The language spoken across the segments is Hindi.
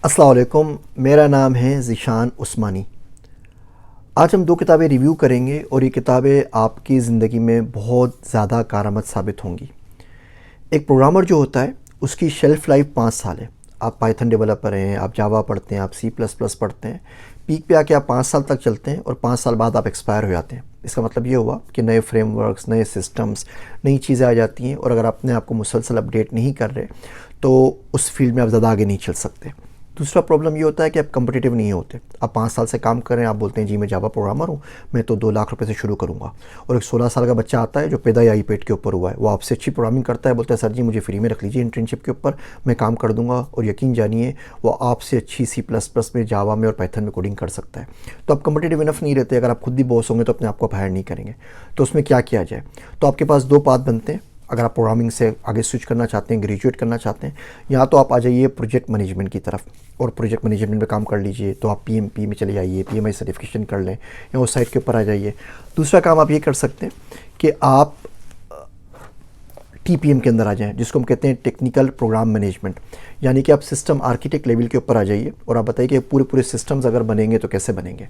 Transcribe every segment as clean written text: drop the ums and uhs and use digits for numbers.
अस्सलाम वालेकुम, मेरा नाम है ज़ीशान उस्मानी। आज हम 2 किताबें रिव्यू करेंगे और ये किताबें आपकी ज़िंदगी में बहुत ज़्यादा कारआमद साबित होंगी। एक प्रोग्रामर जो होता है उसकी शेल्फ़ लाइफ 5 साल है। आप पाइथन डेवलपर हैं, आप जावा पढ़ते हैं, आप सी प्लस प्लस पढ़ते हैं, पीक पे आके आप 5 साल तक चलते हैं और 5 साल बाद आप एक्सपायर हो जाते हैं। इसका मतलब ये हुआ कि नए फ्रेमवर्क्स, नए सिस्टम्स, नई चीज़ें आ जाती हैं और अगर अपने आप को मुसलसल अपडेट नहीं कर रहे तो उस फील्ड में आप ज़्यादा आगे नहीं चल सकते। दूसरा प्रॉब्लम ये होता है कि आप कम्पिटिटिव नहीं होते। आप 5 साल से काम कर रहे हैं, आप बोलते हैं जी मैं जावा प्रोग्रामर हूँ, मैं तो 2 लाख रुपए से शुरू करूँगा। और एक 16 साल का बच्चा आता है जो पैदा या पेट के ऊपर हुआ है, वो आपसे अच्छी प्रोग्रामिंग करता है, बोलता है सर जी मुझे फ्री में रख लीजिए इंटर्नशिप के ऊपर, मैं काम कर दूंगा। और यकीन जानिए वो आपसे अच्छी सी प्लस प्लस में, जावा में और पाइथन में कोडिंग कर सकता है। तो आप कम्पिटिटिव इनफ नहीं रहते। अगर आप खुद भी बॉस होंगे तो अपने आप को आप हायर नहीं करेंगे। तो उसमें क्या किया जाए? तो आपके पास 2 पाथ बनते हैं। अगर आप प्रोग्रामिंग से आगे स्विच करना चाहते हैं, ग्रेजुएट करना चाहते हैं, या तो आप आ जाइए प्रोजेक्ट मैनेजमेंट की तरफ और प्रोजेक्ट मैनेजमेंट में काम कर लीजिए। तो आप पीएमपी में चले जाइए, पीएमआई सर्टिफिकेशन कर लें या उस साइट के ऊपर आ जाइए। दूसरा काम आप ये कर सकते हैं कि आप टीपीएम के अंदर आ जाएं, जिसको हम कहते हैं टेक्निकल प्रोग्राम मैनेजमेंट। यानी कि आप सिस्टम आर्किटेक्ट लेवल के ऊपर आ जाइए और आप बताइए कि पूरे पूरे सिस्टम्स अगर बनेंगे तो कैसे बनेंगे।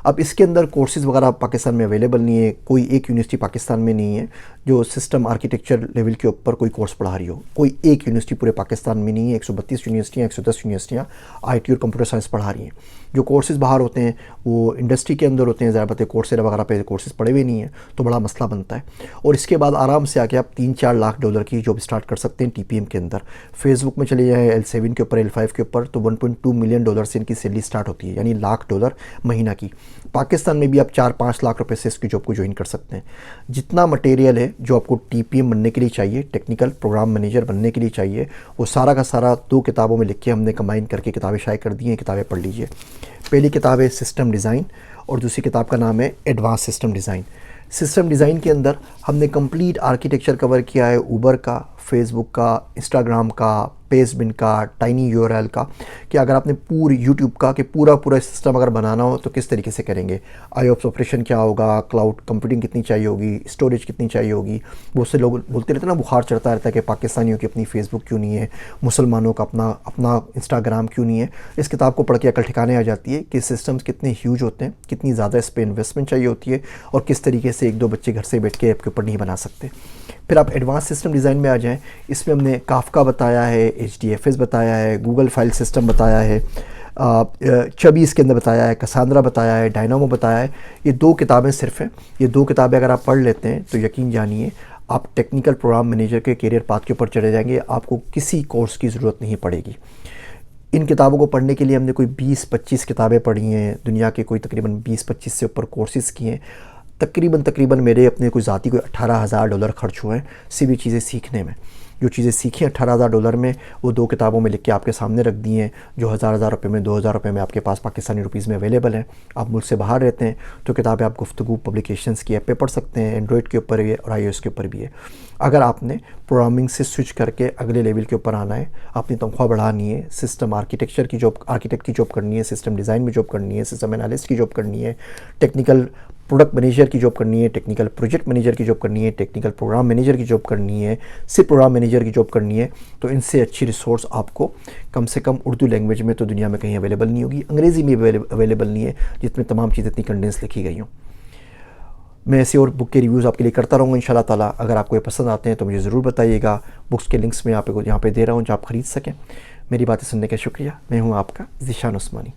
अब इसके अंदर कोर्सेज़ वगैरह पाकिस्तान में अवेलेबल नहीं है। कोई एक यूनिवर्सिटी पाकिस्तान में नहीं है जो सिस्टम आर्किटेक्चर लेवल के ऊपर कोई कोर्स पढ़ा रही हो। कोई एक यूनिवर्सिटी पूरे पाकिस्तान में नहीं है। 132 यूनिवर्सिटियाँ, 110 यूनिवर्सिटियाँ आईटी और कंप्यूटर साइंस पढ़ा रही हैं। जो कोर्सेज़ बाहर होते हैं वो इंडस्ट्री के अंदर होते हैं। ज़्यादा पता कोर्सेरा वगैरह पे कोर्सेज़ पढ़े हुए नहीं हैं, तो बड़ा मसला बनता है। और इसके बाद आराम से आके आप 3-4 लाख डॉलर की जॉब स्टार्ट कर सकते हैं टीपीएम के अंदर। फेसबुक में चले जाए L7 के ऊपर, L5 के ऊपर, तो 1.2 मिलियन डॉलर से इनकी सैलरी स्टार्ट होती है, यानी लाख डॉलर महीना की। पाकिस्तान में भी आप 4-5 लाख रुपए से इसकी जॉब को ज्वाइन कर सकते हैं। जितना मटेरियल है जो आपको टीपीएम बनने के लिए चाहिए, टेक्निकल प्रोग्राम मैनेजर बनने के लिए चाहिए, वो सारा का सारा 2 किताबों में लिख के हमने कंबाइन करके किताबें शाये कर दी हैं। किताबें पढ़ लीजिए। पहली किताब है सिस्टम डिज़ाइन और दूसरी किताब का नाम है advance system design. System design के अंदर हमने कंप्लीट आर्किटेक्चर कवर किया है ऊबर का, फेसबुक का, इंस्टाग्राम का, पेजबिन का, टाइनी यूआरएल का, कि अगर आपने पूरी यूट्यूब का कि पूरा पूरा सिस्टम अगर बनाना हो तो किस तरीके से करेंगे। आईओप्स ऑपरेशन क्या होगा, क्लाउड कंप्यूटिंग कितनी चाहिए होगी, स्टोरेज कितनी चाहिए होगी। बहुत से लोग बोलते रहते हैं ना, बुखार चढ़ता रहता है कि पाकिस्तानियों की अपनी फेसबुक क्यों नहीं है, मुसलमानों का अपना अपना इंस्टाग्राम क्यों नहीं है। इस किताब को पढ़ के अकल ठिकाने आ जाती है कि सिस्टम्स कितने ह्यूज होते हैं, कितनी ज़्यादा इस पर इन्वेस्टमेंट चाहिए होती है और किस तरीके से 1-2 बच्चे घर से बैठ के ऐप के ऊपर नहीं बना सकते। फिर आप एडवांस सिस्टम डिज़ाइन में आ जाएं। इसमें हमने काफका बताया है, HDFS बताया है, गूगल फाइल सिस्टम बताया है, छवि इसके अंदर बताया है, कसांद्रा बताया है, डायनामो बताया है। ये 2 किताबें सिर्फ हैं। ये 2 किताबें अगर आप पढ़ लेते हैं तो यकीन जानिए आप टेक्निकल प्रोग्राम मैनेजर के करियर पाथ के ऊपर चले जाएंगे। आपको किसी कोर्स की ज़रूरत नहीं पड़ेगी। इन किताबों को पढ़ने के लिए हमने कोई 20-25 किताबें पढ़ी हैं। दुनिया के कोई तकरीबन 20-25 से ऊपर कोर्सेज़ किए हैं। तकरीबन मेरे अपने कोई ज़ाती कोई $18,000 खर्च हुए हैं सिर्फ ये चीज़ें सीखने में। जो चीज़ें सीखी हैं $18,000 में, वो 2 किताबों में लिख के आपके सामने रख दी हैं, जो हज़ार रुपये में, 2,000 रुपये में आपके पास पाकिस्तानी रुपीज़ में अवेलेबल हैं। आप मुल्क से बाहर रहते हैं तो किताबें आप गुफ्तगू पब्लिकेशंस की ऐप पे पढ़ सकते हैं। एंड्रॉयड के ऊपर भी है और iOS के ऊपर भी है। अगर आपने प्रोग्रामिंग से स्विच करके अगले लेवल के ऊपर आना है, अपनी तनख्वाह बढ़ानी है, सिस्टम आर्किटेक्चर की जॉब, आर्किटेक्ट की जॉब करनी है, सिस्टम डिज़ाइन में जॉब करनी है, सिस्टम एनालिस्ट की जॉब करनी है, टेक्निकल प्रोडक्ट मैनेजर की जॉब करनी है, टेक्निकल प्रोजेक्ट मैनेजर की जॉब करनी है, टेक्निकल प्रोग्राम मैनेजर की जॉब करनी है, सिर्फ प्रोग्राम मैनेजर की जॉब करनी है, तो इनसे अच्छी रिसोर्स आपको कम से कम उर्दू लैंग्वेज में तो दुनिया में कहीं अवेलेबल नहीं होगी। अंग्रेज़ी में अवेलेबल नहीं है, जिसमें तमाम चीज़ें इतनी कंडेंस लिखी गई हों। मैं ऐसे और बुक के रिव्यूज़ आपके लिए करता रहूँगा इंशाल्लाह ताला। अगर आपको ये पसंद आते हैं तो मुझे ज़रूर बताइएगा। बुक्स के लिंक्स मैं यहाँ पे दे रहा हूँ जो आप ख़रीद सकें। मेरी बातें सुनने का शुक्रिया। मैं हूँ आपका ज़ीशान उस्मानी।